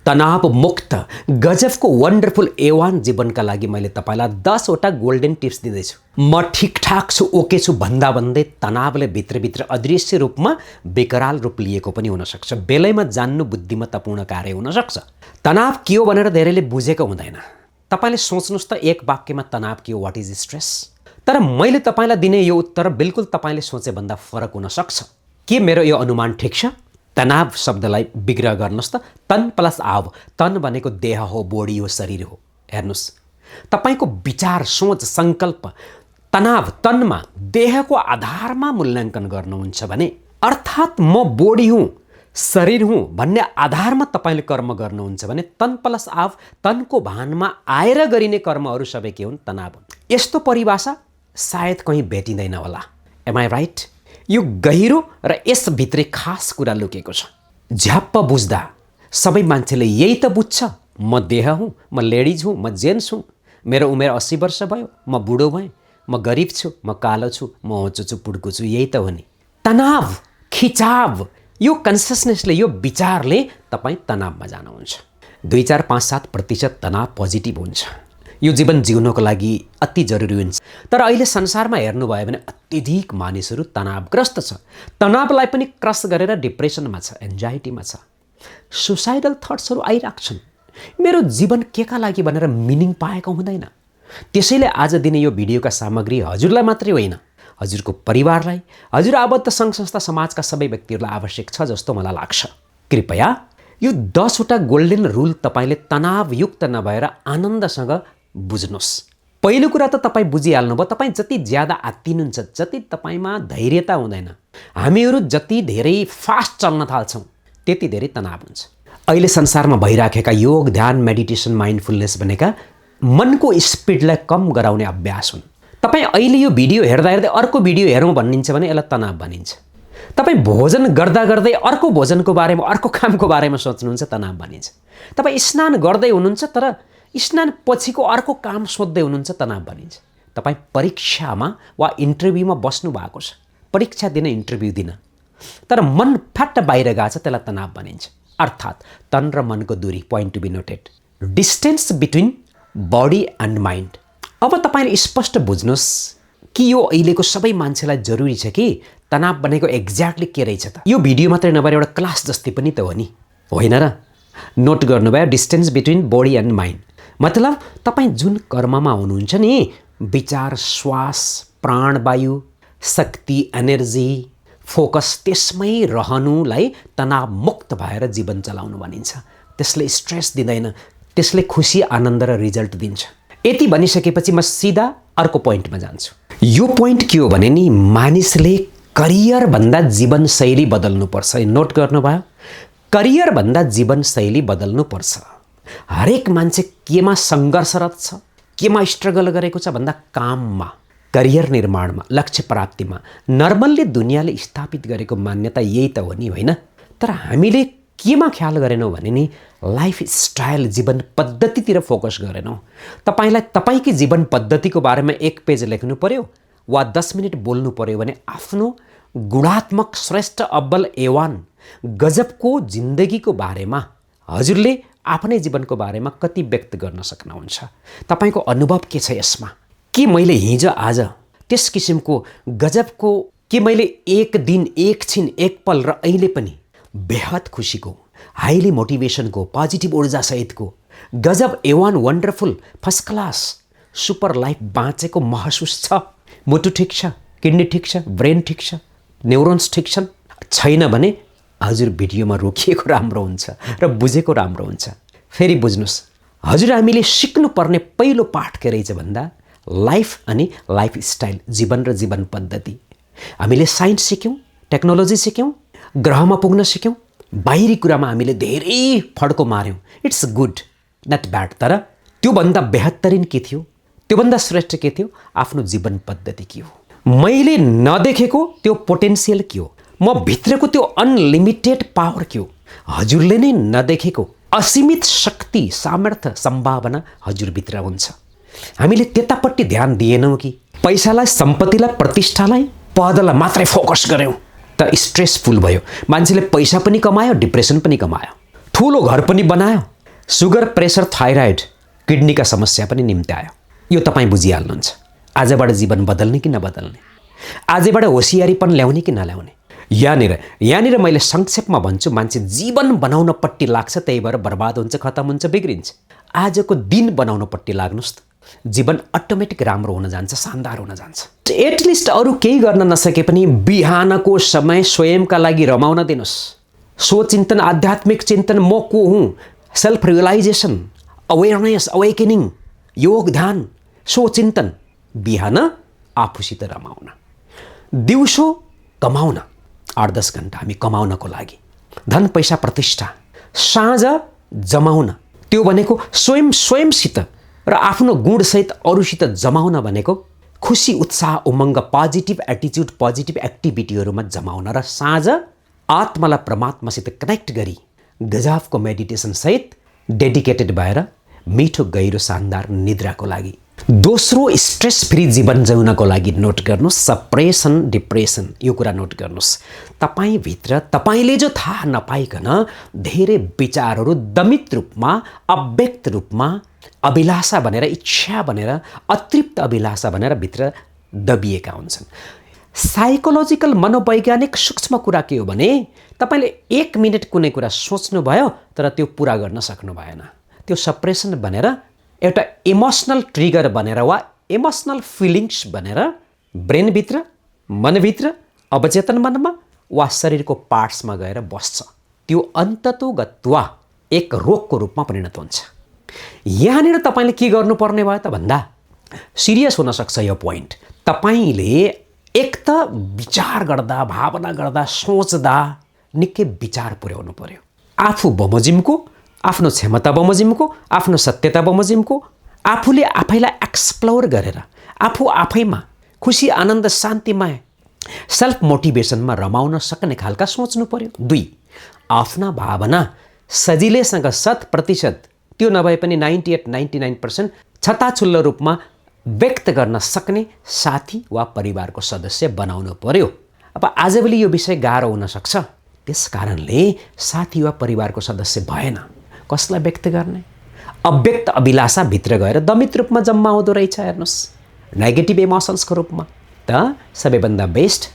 तनाव मुक्त गजबको वन्डरफुल A1 जीवनका लागि मैले तपाईलाई 10 वटा गोल्डन टिप्स दिँदैछु। म ठिकठाक छु, ओके छु भन्दा भन्दै तनावले भित्रभित्र अदृश्य रूपमा बेकराल रूप लिएको पनि हुन सक्छ। बेलैमा जान्नु बुद्धिमत्तापूर्ण कार्य हुन सक्छ। तनाव के हो भनेर धेरैले बुझेको हुँदैन। तपाईले सोच्नुस् त एक वाक्यमा तनाव के हो, व्हाट इज स्ट्रेस? तर मैले तपाईलाई दिने यो उत्तर बिल्कुल तपाईले सोचे भन्दा फरक हुन सक्छ। के मेरो यो अनुमान ठीक छ? तनाव शब्दलाई विग्रह गर्नुस् त तन प्लस आव। तन भनेको देह हो, बॉडी हो, शरीर हो। हेर्नुस्, तपाईको विचार, सोच, संकल्प तनाव तनमा देहको आधारमा मूल्याङ्कन गर्नुहुन्छ भने, अर्थात् म बॉडी हुँ, शरीर हुँ भन्ने आधारमा तपाईले कर्म गर्नुहुन्छ भने तन प्लस आव, तनको भानमा आएर गरिने कर्महरू सबै के हुन्? तनाव हुन्। यस्तो परिभाषा सायद कहीँ भेटिँदैन होला। Am I right? यो गहिरो र यसभित्रै खास कुरा लुकेको छ। झ्याप्प बुझ्दा सबै मान्छेले यही त बुझ्छ, म देह हुँ, म लेडिज हुँ, म जेन्ट्स हुँ, मेरो उमेर 80 वर्ष भयो, म बुढो भएँ, म गरिब छु, म कालो छु, म होचो छु, पुड्को छु, यही त हो नि। तनाव, खिचाव, यो कन्सियसनेसले, यो विचारले तपाईँ तनावमा जानुहुन्छ। 2, 4, 5, 7% तनाव पोजिटिभ हुन्छ। यो जीवन जिउनको लागि अति जरुरी हुन्छ। तर अहिले संसारमा हेर्नुभयो भने अत्यधिक मानिसहरू तनावग्रस्त छ। तनावलाई पनि क्रस गरेर डिप्रेसनमा छ, एन्जाइटीमा छ। सुसाइडल थट्सहरू आइराख्छन्। मेरो जीवन केका लागि भनेर मिनिङ पाएको हुँदैन। त्यसैले आज दिने यो भिडियोका सामग्री हजुरलाई मात्रै होइन, हजुरको परिवारलाई, हजुर आबद्ध सङ्घ संस्था समाजका सबै व्यक्तिहरूलाई आवश्यक छ जस्तो मलाई लाग्छ। कृपया यो 10 वटा गोल्डन रुल तपाईले तनावयुक्त नभएर आनन्दसँग बुझ्नुहोस्। पहिलो कुरा त तपाईँ बुझिहाल्नुभयो, तपाईँ जति ज्यादा आत्तिनुहुन्छ, जति तपाईमा धैर्यता हुँदैन, हामीहरू जति धेरै फास्ट चल्न थाल्छौँ त्यति धेरै तनाव हुन्छ। अहिले संसारमा भइराखेका योग, ध्यान, मेडिटेसन, माइन्डफुलनेस भनेका मनको स्पिडलाई कम गराउने अभ्यास हुन्। तपाईँ अहिले यो भिडियो हेर्दा हेर्दै अर्को भिडियो हेरौँ भन्नुहुन्छ भने यसलाई तनाव भनिन्छ। तपाईँ भोजन गर्दा गर्दै अर्को भोजनको बारेमा, अर्को कामको बारेमा सोच्नुहुन्छ, तनाव भनिन्छ। तपाईँ स्नान गर्दै हुनुहुन्छ तर स्नान पछिको अर्को काम सोध्दै हुनुहुन्छ, तनाव भनिन्छ। तपाईँ परीक्षामा वा इन्टरभ्यूमा बस्नु भएको छ, परीक्षा दिन, इन्टरभ्यू दिन, तर मन फ्याट्ट बाहिर गएको छ, त्यसलाई तनाव भनिन्छ। अर्थात् तन र मनको दूरी, point to be noted, distance between body and mind. अब तपाईँले स्पष्ट बुझ्नुहोस् कि यो अहिलेको सबै मान्छेलाई जरुरी छ कि तनाव भनेको एक्ज्याक्टली के रहेछ त। यो भिडियो मात्रै नभएर एउटा क्लास जस्तै पनि त हो नि, होइन र? नोट गर्नुभयो, distance between body and mind मतलब तपाईँ जुन कर्ममा हुनुहुन्छ नि, विचार, श्वास, प्राणवायु, शक्ति, एनर्जी, फोकस, त्यसमै रहनुलाई तनाव मुक्त भएर जीवन चलाउनु भनिन्छ। त्यसले स्ट्रेस दिँदैन, त्यसले खुसी, आनन्द र रिजल्ट दिन्छ। यति भनिसकेपछि म सिधा अर्को पोइन्टमा जान्छु। यो पोइन्ट के हो भने नि, मानिसले करियर भन्दा जीवनशैली बदल्नुपर्छ। नोट गर्नुभयो, करियर भन्दा जीवनशैली बदल्नुपर्छ। हरेक मान्छे केमा सङ्घर्षरत छ, केमा स्ट्रगल गरेको छ भन्दा काममा, करियर निर्माणमा, लक्ष्य प्राप्तिमा। नर्मल्ली दुनियाँले स्थापित गरेको मान्यता यही त हो नि, होइन? तर हामीले केमा ख्याल गरेनौँ भने नि, लाइफ स्टाइल, जीवन पद्धतितिर फोकस गरेनौँ। तपाईलाई तपाईकै जीवन पद्धतिको बारेमा 1 पेज लेख्नु पर्यो वा 10 मिनट बोल्नु पर्यो भने आफ्नो गुणात्मक श्रेष्ठ अब्बल A1 गजबको जिन्दगीको बारेमा हजुरले आफ्नै जीवनको बारेमा कति व्यक्त गर्न सक्नुहुन्छ? तपाईको अनुभव के छ यसमा? के मैले हिजो आज त्यस किसिमको गजबको, के मैले एक दिन, एक छिन, एक पल र अहिले पनि बेहद खुसीको, हाइली मोटिभेसनको, पोजिटिभ ऊर्जा सहितको गजब A1 wonderful first class super life बाँचेको महसुस छ? मुटु ठिक छ, किडनी ठिक छ, ब्रेन ठिक छ, न्युरोन्स ठिक छन्? छैन भने हजुर भिडियोमा रोकिएको राम्रो हुन्छ र बुझेको राम्रो हुन्छ। फेरि बुझ्नुहोस्, हजुर हामीले सिक्नुपर्ने पहिलो पाठ के रहेछ भन्दा लाइफ अनि लाइफ स्टाइल, जीवन र जीवन पद्धति। हामीले साइन्स सिक्यौँ, टेक्नोलोजी सिक्यौँ, ग्रहमा पुग्न सिक्यौँ, बाहिरी कुरामा हामीले धेरै फड्को मार्यौँ। It's good, not bad. तर त्योभन्दा बेहतरिन के थियो, त्योभन्दा श्रेष्ठ के थियो? आफ्नो जीवन पद्धति के हो? मैले नदेखेको त्यो पोटेन्सियल के हो? म भित्रको त्यो अनलिमिटेड पावर के हो? हजुरले नै नदेखेको असीमित शक्ति, सामर्थ्य, सम्भावना हजुरभित्र हुन्छ। हामीले त्यतापट्टि ध्यान दिएनौँ कि पैसालाई, सम्पत्तिलाई, प्रतिष्ठालाई, पदलाई मात्रै फोकस गऱ्यौँ त स्ट्रेसफुल भयो। मान्छेले पैसा पनि कमायो, डिप्रेसन पनि कमायो, ठुलो घर पनि बनायो, सुगर, प्रेसर, थाइरोइड, किडनीका समस्या पनि निम्ति आयो। यो तपाईँ बुझिहाल्नुहुन्छ। आजबाट जीवन बदल्ने कि नबदल्ने, आजबाट होसियारीपन ल्याउने कि नल्याउने। यहाँनिर मैले संक्षेपमा भन्छु, मान्छे जीवन बनाउनपट्टि लाग्छ, त्यही भएर बर्बाद हुन्छ, खतम हुन्छ, बिग्रिन्छ। आजको दिन बनाउनपट्टि लाग्नुहोस् त, जीवन अटोमेटिक राम्रो हुन जान्छ, शानदार हुन जान्छ। एटलिस्ट अरू केही गर्न नसके पनि बिहानको समय स्वयंका लागि रमाउन दिनुहोस्। स्वचिन्तन, आध्यात्मिक चिन्तन, म को हुँ, सेल्फ रियलाइजेसन, अवेरनेस, अवेकेनिङ, योग, ध्यान, स्वचिन्तन। बिहान आफूसित रमाउन, दिउँसो कमाउन, 8-10 घन्टा हामी कमाउनको लागि, धन पैसा प्रतिष्ठा। साँझ जमाउन, त्यो भनेको स्वयंसित र आफ्नो गुणसहित अरूसित जमाउन भनेको खुसी, उत्साह, उमङ्ग, पोजिटिभ एटिट्युड, पोजिटिभ एक्टिभिटीहरूमा जमाउन। र साँझ आत्मालाई परमात्मासित कनेक्ट गरी गजबको मेडिटेसनसहित डेडिकेटेड भएर मिठो गहिरो शानदार निद्राको लागि। दोस्रो, स्ट्रेस फ्री जीवन जिउनको लागि नोट गर्नुहोस्, सप्रेसन, डिप्रेसन, यो कुरा नोट गर्नुहोस्। तपाईँभित्र तपाईँले जो थाहा नपाइकन धेरै विचारहरू दमित रूपमा, अव्यक्त रूपमा, अभिलाषा भनेर, इच्छा भनेर, अतृप्त अभिलाषा भनेर भित्र दबिएका हुन्छन्। साइकोलोजिकल, मनोवैज्ञानिक सूक्ष्म कुरा के हो भने तपाईँले 1 मिनट कुनै कुरा सोच्नुभयो तर त्यो पुरा गर्न सक्नु भएन, त्यो सप्रेसन भनेर एउटा इमोसनल ट्रिगर बनेर वा इमोसनल फिलिङ्स बनेर ब्रेनभित्र, मनभित्र, अवचेतन मनमा वा शरीरको पार्ट्समा गएर बस्छ। त्यो अन्ततोगत्वा एक रोगको रूपमा परिणत हुन्छ। यहाँनिर तपाईँले के गर्नुपर्ने भयो त भन्दा सिरियस हुन सक्छ यो पोइन्ट। तपाईँले एक त विचार गर्दा, भावना गर्दा, सोच्दा निकै विचार पुर्याउनु पर्यो। आफू बमोजिमको, आफ्नो क्षमता बमोजिमको, आफ्नो सत्यता बमोजिमको, आफूले आफैलाई एक्सप्लोर गरेर आफू आफैमा खुसी, आनन्द, शान्तिमय, सेल्फ मोटिभेसनमा रमाउन सक्ने खालका सोच्नु पर्यो। 2, आफ्ना भावना सजिलैसँग 100%, त्यो नभए पनि 98-99% छताछुल्लो रूपमा व्यक्त गर्न सक्ने साथी वा परिवारको सदस्य बनाउनु पर्यो। अब आजभोलि यो विषय गाह्रो हुन सक्छ, त्यस कारणले साथी वा परिवारको सदस्य भएन, कसलाई व्यक्त गर्ने? अव्यक्त अभिलाषा भित्र गएर दमित रूपमा जम्मा हुँदो रहेछ। हेर्नुहोस्, नेगेटिभ इमोसन्सको रूपमा। त सबैभन्दा बेस्ट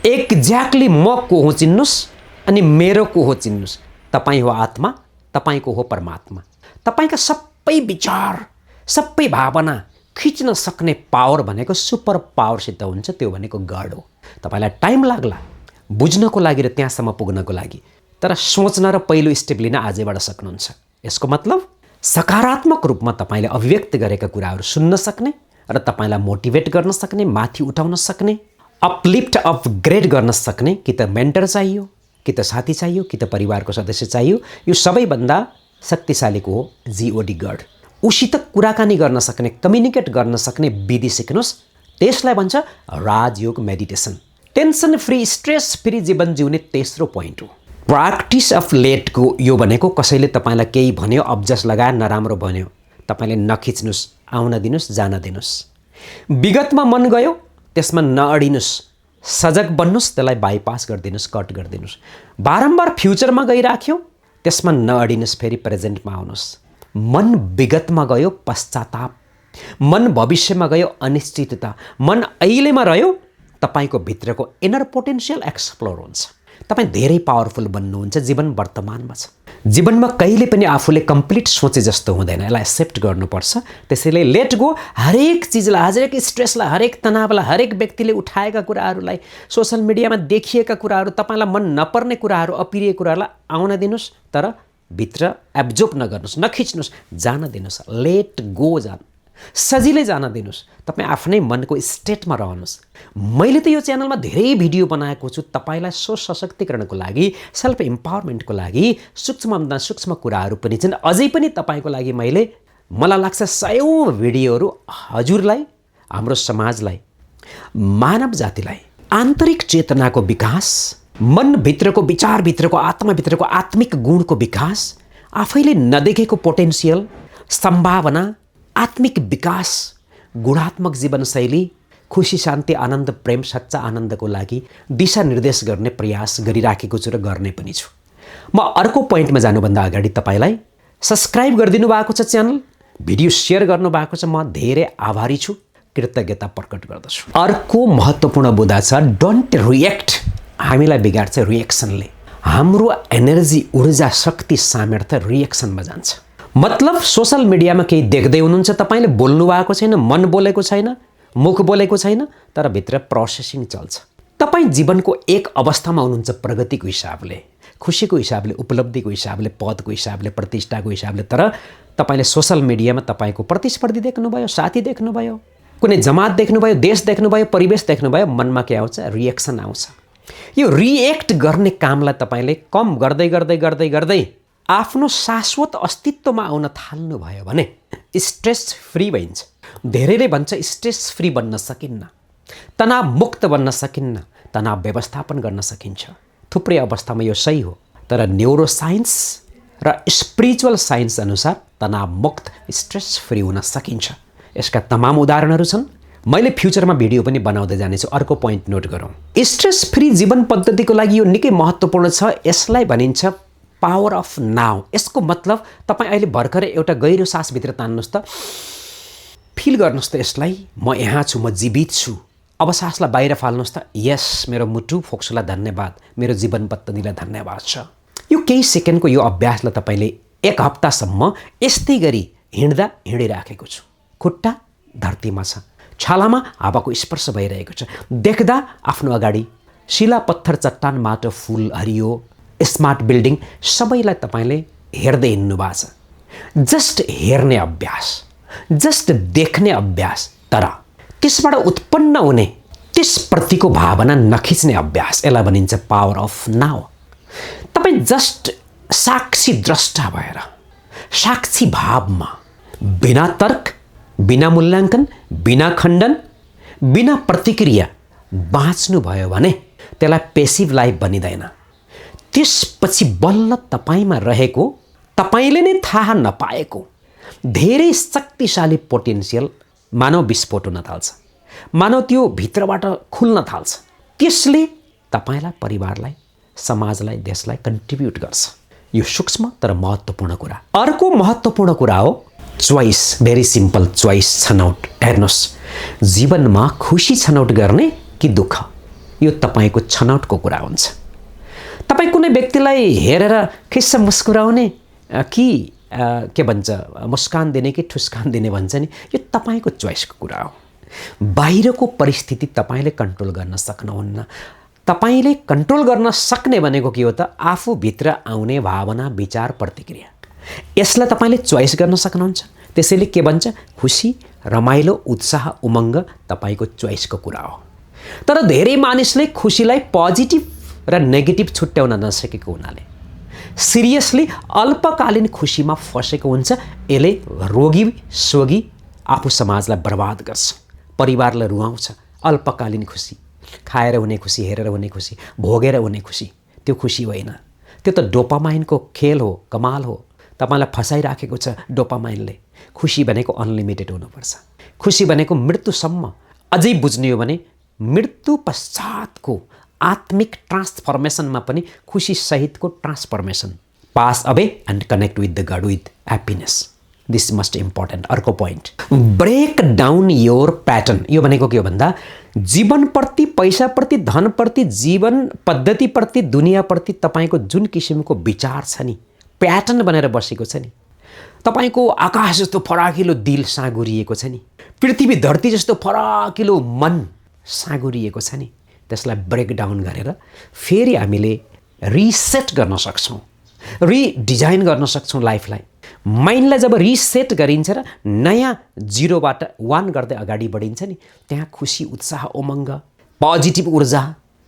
एक्ज्याक्टली म को हो चिन्नुहोस् अनि मेरो को हो चिन्नुहोस्। तपाईँ हो आत्मा, तपाईँको हो परमात्मा। तपाईँका सबै विचार, सबै भावना खिच्न सक्ने पावर भनेको सुपर पावरसित हुन्छ, त्यो भनेको गड हो। तपाईँलाई टाइम लाग्ला बुझ्नको लागि र त्यहाँसम्म पुग्नको लागि, तर सोच्न र पहिलो स्टेप लिन आजैबाट सक्नुहुन्छ। यसको मतलब सकारात्मक रूपमा तपाईँले अभिव्यक्त गरेका कुराहरू सुन्न सक्ने र तपाईँलाई मोटिभेट गर्न सक्ने, माथि उठाउन सक्ने, अपलिफ्ट, अपग्रेड गर्न सक्ने कि त मेन्टर चाहियो, कि त साथी चाहियो, कि त परिवारको सदस्य चाहियो। यो सबैभन्दा शक्तिशालीको हो जिओडी गड। उसित कुराकानी गर्न सक्ने, कम्युनिकेट गर्न सक्ने विधि सिक्नुहोस्। त्यसलाई भन्छ Rajyoga meditation. Tension free, stress free जीवन जिउने तेस्रो पोइन्ट हो प्र्याक्टिस अफ लेट गो। यो भनेको कसैले तपाईँलाई केही भन्यो, अब्जस लगायो, नराम्रो भन्यो, तपाईँले नखिच्नुहोस्, आउन दिनुहोस्, जान दिनुहोस्। विगतमा मन गयो त्यसमा नअडिनुहोस्, सजग बन्नुहोस्, त्यसलाई बाइपास गरिदिनुहोस्, कट गरिदिनुहोस्। बारम्बार फ्युचरमा गइराख्यो त्यसमा नअडिनुहोस्, फेरि प्रेजेन्टमा आउनुहोस्। मन विगतमा गयो पश्चाताप, मन भविष्यमा गयो अनिश्चितता, मन अहिलेमा रह्यो तपाईँको भित्रको इनर पोटेन्सियल एक्सप्लोर हुन्छ। तपाईँ धेरै पावरफुल बन्नुहुन्छ। जीवन वर्तमानमा छ। जीवनमा कहिले पनि आफूले कम्प्लिट सोचे जस्तो हुँदैन, यसलाई एक्सेप्ट गर्नुपर्छ। त्यसैले लेट गो। हरेक चिजलाई, हरेक स्ट्रेसलाई, हरेक तनावलाई, हरेक व्यक्तिले उठाएका कुराहरूलाई, सोसल मिडियामा देखिएका कुराहरू, तपाईँलाई मन नपर्ने कुराहरू, अप्रिय कुराहरूलाई आउन दिनुहोस्, तर भित्र एब्जोर्ब नगर्नुहोस्, नखिच्नुहोस्, जान दिनुहोस्। लेट गो, जान सजिलै जान दिनुहोस्। तपाईँ आफ्नै मनको स्टेटमा रहनुहोस्। मैले त यो च्यानलमा धेरै भिडियो बनाएको छु तपाईँलाई सशक्तिकरणको लागि, सेल्फ इम्पावरमेन्टको लागि। सूक्ष्मभन्दा सूक्ष्म कुराहरू पनि छन्। अझै पनि तपाईँको लागि मलाई लाग्छ 100औं भिडियोहरू हजुरलाई, हाम्रो समाजलाई, मानव जातिलाई आन्तरिक चेतनाको विकास, मनभित्रको, विचारभित्रको, आत्माभित्रको आत्मिक गुणको विकास, आफैले नदेखेको पोटेन्सियल, सम्भावना, आत्मिक विकास, गुणात्मक जीवनशैली, खुसी, शान्ति, आनन्द, प्रेम, सच्चा आनन्दको लागि दिशा निर्देश गर्ने प्रयास गरिराखेको छु र गर्ने पनि छु। म अर्को पोइन्टमा जानुभन्दा अगाडि तपाईँलाई सब्सक्राइब गरिदिनु भएको छ च्यानल, भिडियो सेयर गर्नुभएको छ, म धेरै आभारी छु, कृतज्ञता प्रकट गर्दछु। अर्को महत्त्वपूर्ण बुँदा छ डोन्ट रिएक्ट। हामीलाई बिगार्छ रिएक्सनले। हाम्रो एनर्जी, ऊर्जा, शक्ति, सामर्थ्य रिएक्सनमा जान्छ। मतलब सोशल मिडियामा केही देख्दै हुनुहुन्छ, तपाईँले बोल्नु भएको छैन, मन बोलेको छैन, मुख बोलेको छैन, तर भित्र प्रोसेसिङ चल्छ। तपाईँ जीवनको एक अवस्थामा हुनुहुन्छ, प्रगतिको हिसाबले, खुसीको हिसाबले, उपलब्धिको हिसाबले, पदको हिसाबले, प्रतिष्ठाको हिसाबले, तर तपाईँले सोशल मिडियामा तपाईँको प्रतिस्पर्धी देख्नुभयो, साथी देख्नुभयो, कुनै जमात देख्नुभयो, देश देख्नुभयो, परिवेश देख्नुभयो, मनमा के आउँछ? रिएक्सन आउँछ। यो रिएक्ट गर्ने कामलाई तपाईँले कम गर्दै गर्दै गर्दै गर्दै आफ्नो शाश्वत अस्तित्वमा आउन थाल्नुभयो भने स्ट्रेस फ्री भइन्छ। धेरैले भन्छ स्ट्रेस फ्री बन्न सकिन्न, तनाव मुक्त बन्न सकिन्न, तनाव व्यवस्थापन गर्न सकिन्छ। थुप्रै अवस्थामा यो सही हो, तर न्यूरोसाइन्स र स्पिरिचुअल साइन्स अनुसार तनाव मुक्त, स्ट्रेस फ्री हुन सकिन्छ। यसका तमाम उदाहरणहरू छन्। मैले फ्युचरमा भिडियो पनि बनाउँदै जानेछु। अर्को पोइन्ट नोट गरौँ, स्ट्रेस फ्री जीवन पद्धतिको लागि यो निकै महत्त्वपूर्ण छ। यसलाई भनिन्छ पावर अफ नाउ। यसको मतलब तपाईँ अहिले भर्खरै एउटा गहिरो सासभित्र तान्नुहोस् त, फिल गर्नुहोस् त यसलाई, म यहाँ छु, म जीवित छु। अब सासलाई बाहिर फाल्नुहोस् त, यस, मेरो मुटु फोक्सोलाई धन्यवाद, मेरो जीवन पद्धतिलाई धन्यवाद छ। यो केही सेकेन्डको यो अभ्यासलाई तपाईँले एक हप्तासम्म यस्तै गरी हिँडिराखेको छु। खुट्टा धरतीमा छ, छालामा हावाको स्पर्श भइरहेको छ। देख्दा आफ्नो अगाडि शिला, पत्थर, चट्टान, माटो, फुल, हरियो, स्मार्ट बिल्डिङ सबैलाई तपाईँले हेर्दै हिँड्नु भएको छ। जस्ट हेर्ने अभ्यास, जस्ट देख्ने अभ्यास, तर त्यसबाट उत्पन्न हुने त्यसप्रतिको भावना नखिच्ने अभ्यास। यसलाई भनिन्छ पावर अफ नाउ। तपाईँ जस्ट साक्षी द्रष्टा भएर, साक्षी भावमा, बिना तर्क, बिना मूल्याङ्कन, बिना खण्डन, बिना प्रतिक्रिया बाँच्नुभयो भने त्यसलाई पेसिभ लाइफ बनिँदैन। त्यसपछि बल्ल तपाईँमा रहेको, तपाईँले नै थाहा नपाएको धेरै शक्तिशाली पोटेन्सियल मानव विस्फोट हुन थाल्छ, मानव त्यो भित्रबाट खुल्न थाल्छ। त्यसले तपाईँलाई, परिवारलाई, समाजलाई, देशलाई कन्ट्रिब्युट गर्छ। यो सूक्ष्म तर महत्त्वपूर्ण कुरा। अर्को महत्त्वपूर्ण कुरा हो चोइस। भेरी सिम्पल, चोइस, छनौट। हेर्नुहोस्, जीवनमा खुसी छनौट गर्ने कि दुःख, यो तपाईँको छनौटको कुरा हुन्छ। तपाईँ कुनै व्यक्तिलाई हेरेर खिस्स मुस्कुराउने कि के भन्छ, मुस्कान दिने कि ठुस्कान दिने भन्छ नि, यो तपाईँको चोइसको कुरा हो। बाहिरको परिस्थिति तपाईँले कन्ट्रोल गर्न सक्नुहुन्न। तपाईँले कन्ट्रोल गर्न सक्ने भनेको के हो त? आफूभित्र आउने भावना, विचार, प्रतिक्रिया। यसलाई तपाईँले चोइस गर्न सक्नुहुन्छ। त्यसैले के भन्छ, खुसी, रमाइलो, उत्साह, उमङ्ग तपाईँको चोइसको कुरा हो। तर धेरै मानिसले खुसीलाई पोजिटिभ र नेगेटिभ छुट्याउन नसकेको हुनाले सिरियसली अल्पकालीन खुसीमा फसेको हुन्छ। यसले रोगी, सोगी, आफू समाजलाई बर्बाद गर्छ, परिवारलाई रुवाउँछ। अल्पकालीन खुसी, खाएर हुने खुसी, हेरेर हुने खुसी, भोगेर हुने खुसी, त्यो खुसी होइन। त्यो त डोपामाइनको खेल हो, कमाल हो। तपाईँलाई फसाइराखेको छ डोपामाइनले। खुसी भनेको अनलिमिटेड हुनुपर्छ। खुसी भनेको मृत्युसम्म। अझै बुझ्ने हो भने मृत्यु पश्चातको आत्मिक ट्रान्सफर्मेसनमा पनि खुसी सहितको transformation. Pass away and connect with the God with happiness. This must important. अर्को point, break down your pattern. यो भनेको के हो भन्दा, जीवनप्रति, पैसाप्रति, धनप्रति, जीवन पद्धतिप्रति, दुनियाँप्रति तपाईँको जुन किसिमको विचार छ नि, प्याटर्न बनेर बसेको छ नि, तपाईँको आकाश जस्तो फराकिलो दिल साँगुरिएको छ नि, पृथ्वी धरती जस्तो फराकिलो मन साँगुरिएको छ नि, त्यसलाई ब्रेकडाउन गरेर फेरि हामीले रिसेट गर्न सक्छौँ, रिडिजाइन गर्न सक्छौँ लाइफलाई। माइन्डलाई जब रिसेट गरिन्छ र नयाँ जिरोबाट 1 गर्दै अगाडि बढिन्छ नि, त्यहाँ खुसी, उत्साह, उमङ्ग, पोजिटिभ ऊर्जा,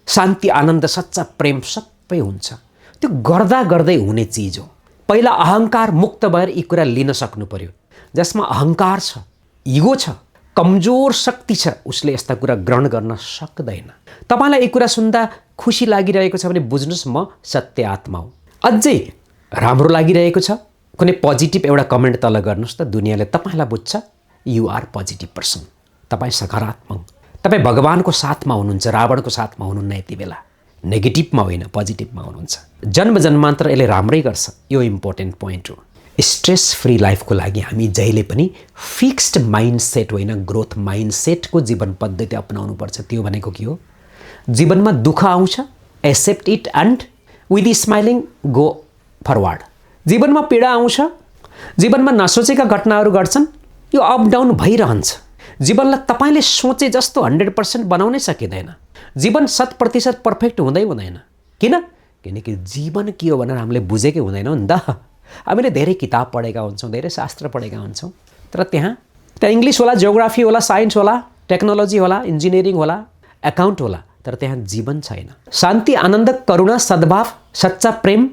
शान्ति, आनन्द, सच्चा प्रेम सबै हुन्छ। त्यो गर्दा गर्दै हुने चिज हो। पहिला अहङ्कार मुक्त भएर यी कुरा लिन सक्नु पर्यो। जसमा अहङ्कार छ, इगो छ, कमजोर शक्ति छ, उसले यस्ता कुरा ग्रहण गर्न सक्दैन। तपाईँलाई यी कुरा सुन्दा खुसी लागिरहेको छ भने बुझ्नुहोस् म सत्य आत्मा हो। अझै राम्रो लागिरहेको छ, कुनै पोजिटिभ एउटा कमेन्ट तल गर्नुहोस् त, दुनियाँले तपाईँलाई बुझ्छ। यु आर पोजिटिभ पर्सन, तपाईँ सकारात्मक, तपाईँ भगवानको साथमा हुनुहुन्छ, रावणको साथमा हुनुहुन्न। यति बेला नेगेटिभमा होइन, पोजिटिभमा हुनुहुन्छ। जन्म जन्मान्तर यसले राम्रै गर्छ। यो इम्पोर्टेन्ट पोइन्ट हो। स्ट्रेस फ्री लाइफको लागि हामी जहिले पनि फिक्स्ड माइन्डसेट होइन ग्रोथ माइन्डसेटको जीवन पद्धति अपनाउनुपर्छ। त्यो भनेको के हो? जीवनमा दुःख आउँछ, accept it and with smiling go forward. जीवनमा पीडा आउँछ, जीवनमा नसोचेका घटनाहरू घट्छन्, यो अप डाउन भइरहन्छ। जीवनलाई तपाईँले सोचे जस्तो 100% बनाउनै सकिँदैन। जीवन 100% पर्फेक्ट हुँदैन। किनकि जीवन के हो भनेर हामीले बुझेकै हुँदैनौँ नि त। हामीले धेरै किताब पढेका हुन्छौँ, धेरै शास्त्र पढेका हुन्छौँ, तर त्यहाँ इङ्ग्लिस होला, जियोग्राफी होला, साइन्स होला, टेक्नोलोजी होला, इन्जिनियरिङ होला, एकाउन्ट होला, तर त्यहाँ जीवन छैन। शान्ति, आनन्द, करुणा, सद्भाव, सच्चा प्रेम,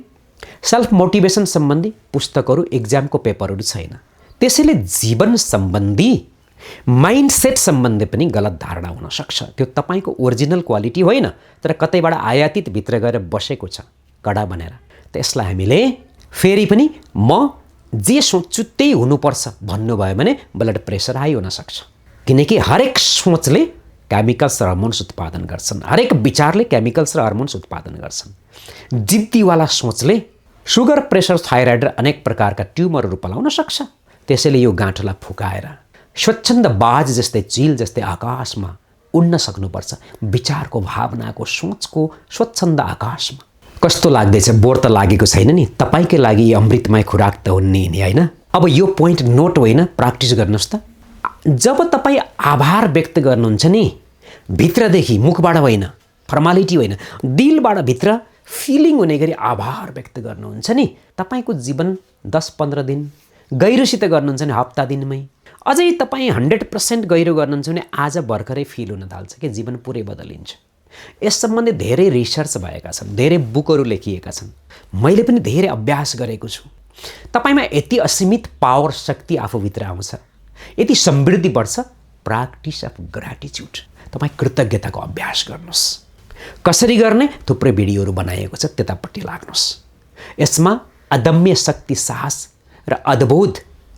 सेल्फ मोटिभेसन सम्बन्धी पुस्तकहरू, एक्जामको पेपरहरू छैन। त्यसैले जीवन सम्बन्धी माइन्डसेट सम्बन्धी पनि गलत धारणा हुन सक्छ। त्यो तपाईँको ओरिजिनल क्वालिटी होइन, तर कतैबाट आयातित भित्र गएर बसेको छ कडा बनेर। त्यसलाई हामीले फेरि पनि म जे सोच्छु त्यही हुनुपर्छ भन्नुभयो भने ब्लड प्रेसर हाई हुन सक्छ। किनकि हरेक सोचले केमिकल्स र हर्मोन्स उत्पादन गर्छन्, हरेक विचारले केमिकल्स र हर्मोन्स उत्पादन गर्छन्। जिद्दीवाला सोचले सुगर, प्रेसर, थाइरोइड र अनेक प्रकारका ट्युमरहरू पलाउन सक्छ। त्यसैले यो गाँठोलाई फुकाएर स्वच्छन्द बाज जस्तै, चिल जस्तै आकाशमा उड्न सक्नुपर्छ। विचारको, भावनाको, सोचको स्वच्छन्द आकाशमा। कस्तो लाग्दैछ? बोर त लागेको छैन नि? तपाईँकै लागि यो अमृतमय खुराक त हुने नि, होइन? अब यो पोइन्ट नोट होइन, प्र्याक्टिस गर्नुहोस् त। जब तपाईँ आभार व्यक्त गर्नुहुन्छ नि, भित्रदेखि, मुखबाट होइन, फर्मालिटी होइन, दिलबाट भित्र फिलिङ हुने गरी आभार व्यक्त गर्नुहुन्छ नि, तपाईँको जीवन 10-15 दिन, गहिरोसित गर्नुहुन्छ भने हप्ता दिनमै, अझै तपाईँ 100% गहिरो गर्नुहुन्छ भने आज भर्खरै फिल हुन थाल्छ कि जीवन पुरै बदलिन्छ। यस सम्बन्धी धेरै रिसर्च भएका छन्, धेरै बुकहरू लेखिएका छन्, मैले पनि धेरै अभ्यास गरेको छु। तपाईँमा यति असीमित पावर, शक्ति आफूभित्र आउँछ, यति समृद्धि बढ्छ। प्र्याक्टिस अफ ग्र्याटिट्युड, तपाईँ कृतज्ञताको अभ्यास गर्नुहोस्। कसरी गर्ने? थुप्रै भिडियोहरू बनाइएको छ, त्यतापट्टि लाग्नुहोस्। यसमा अदम्य शक्ति, साहस र अद्भुत,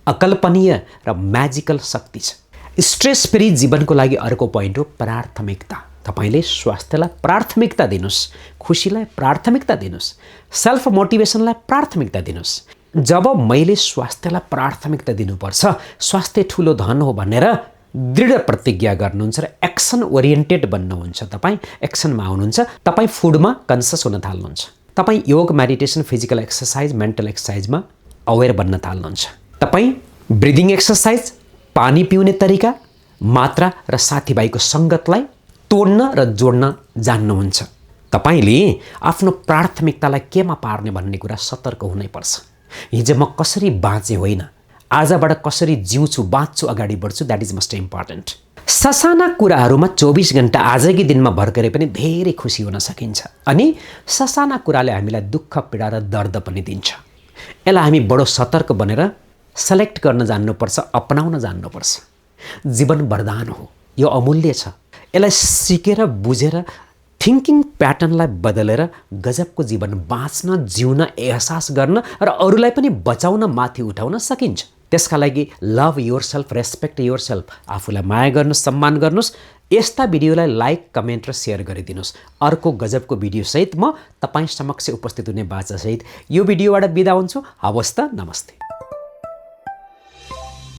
अकल्पनीय र म्याजिकल शक्ति छ। स्ट्रेस फ्री जीवनको लागि अर्को पोइन्ट हो प्राथमिकता। तपाईँले स्वास्थ्यलाई प्राथमिकता दिनुहोस्, खुसीलाई प्राथमिकता दिनुहोस्, सेल्फ मोटिभेसनलाई प्राथमिकता दिनुहोस्। जब मैले स्वास्थ्यलाई प्राथमिकता दिनुपर्छ, स्वास्थ्य ठुलो धन हो भनेर दृढ प्रतिज्ञा गर्नुहुन्छ र एक्सन ओरिएन्टेड बन्नुहुन्छ, तपाईँ एक्सनमा आउनुहुन्छ, तपाईँ फुडमा कन्सियस हुन थाल्नुहुन्छ, तपाईँ योग, मेडिटेसन, फिजिकल एक्सर्साइज, मेन्टल एक्सर्साइजमा अवेर बन्न थाल्नुहुन्छ, तपाईँ ब्रिदिङ एक्सर्साइज, पानी पिउने तरिका, मात्रा र साथीभाइको सङ्गतलाई तोड्न र जोड्न जान्नुहुन्छ। तपाईँले आफ्नो प्राथमिकतालाई केमा पार्ने भन्ने कुरा सतर्क हुनैपर्छ। हिजो म कसरी बाँचेँ होइन, आजबाट कसरी जिउँछु, बाँच्छु, अगाडि बढ्छु, द्याट इज मोस्ट इम्पोर्टेन्ट। ससाना कुराहरूमा 24 घण्टा आजकै दिनमा भर्खरै पनि धेरै खुसी हुन सकिन्छ। अनि ससाना कुराले हामीलाई दुःख, पीडा र दर्द पनि दिन्छ। यसलाई हामी बडो सतर्क बनेर सेलेक्ट गर्न जान्नुपर्छ, अपनाउन जान्नुपर्छ। जीवन वरदान हो, यो अमूल्य छ। यसलाई सिकेर, बुझेर, थिङ्किङ प्याटर्नलाई बदलेर गजबको जीवन बाँच्न, जिउन, एहसास गर्न र अरूलाई पनि बचाउन, माथि उठाउन सकिन्छ। त्यसका लागि love your self, respect your self, आफूलाई माया गर्नुहोस्, सम्मान गर्नुहोस्। यस्ता भिडियोलाई लाइक, कमेन्ट र सेयर गरिदिनुहोस्। अर्को गजबको भिडियोसहित म तपाईँ समक्ष उपस्थित हुने बाचासहित यो भिडियोबाट बिदा हुन्छु। हवस् त, नमस्ते।